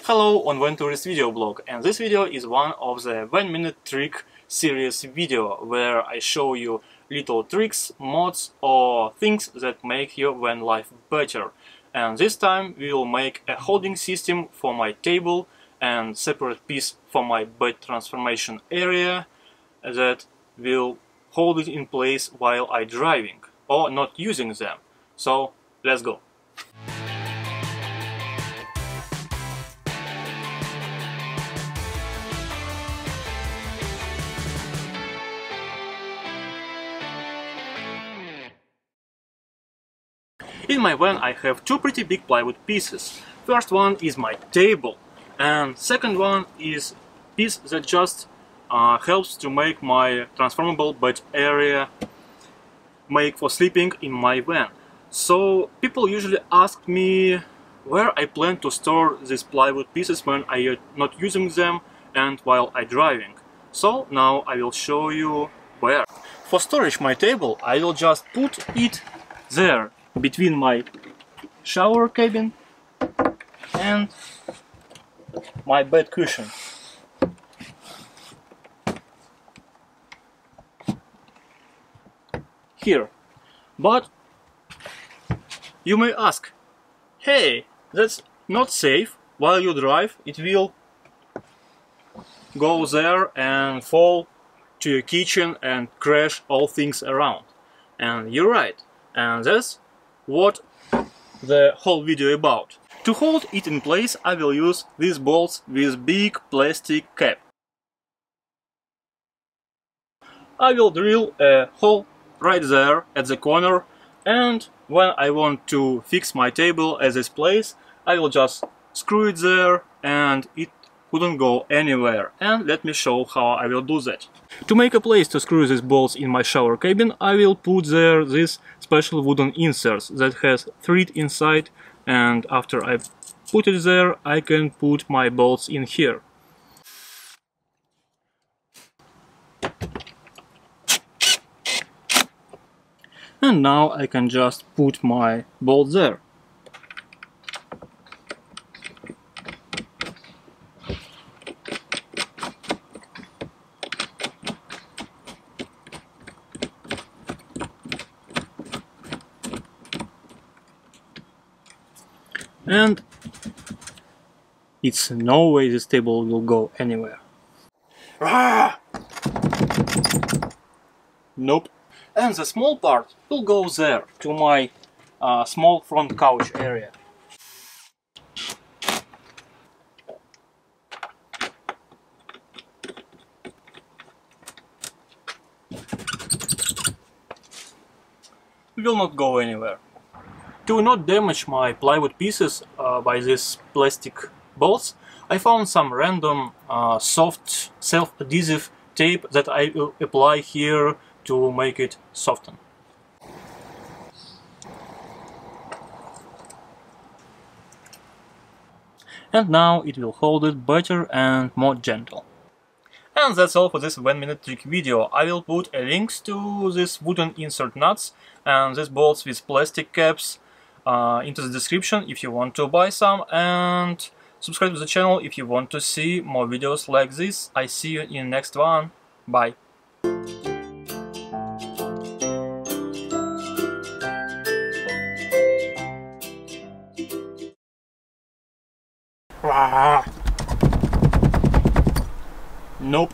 Hello on VanTourist video blog, and this video is one of the 1-minute trick series video where I show you little tricks, mods or things that make your van life better. And this time we will make a holding system for my table and separate piece for my bed transformation area that will hold it in place while I'm driving or not using them. So let's go. In my van I have two pretty big plywood pieces. First one is my table, and second one is piece that just helps to make my transformable bed area make for sleeping in my van. So people usually ask me where I plan to store these plywood pieces when I am not using them and while I'm driving. So now I will show you where. For storage my table I will just put it there between my shower cabin and my bed cushion. Here. But you may ask, hey, that's not safe. While you drive it will go there and fall to your kitchen and crash all things around. And you're right, and that's what the whole video about. To hold it in place I will use these bolts with big plastic cap. I will drill a hole right there at the corner, and when I want to fix my table at this place I will just screw it there and it wouldn't go anywhere. And let me show how I will do that. To make a place to screw these bolts in my shower cabin I will put there this special wooden inserts that has thread inside, and after I put it there I can put my bolts in here. And now I can just put my bolt there. And it's no way this table will go anywhere. Ah! Nope. And the small part will go there, to my small front couch area. It will not go anywhere. To not damage my plywood pieces by these plastic bolts, I found some random soft self-adhesive tape that I will apply here to make it soften. And now it will hold it better and more gentle. And that's all for this 1-minute trick video. I will put links to these wooden insert nuts and these bolts with plastic caps into the description if you want to buy some, and subscribe to the channel if you want to see more videos like this. I see you in the next one. Bye. Nope.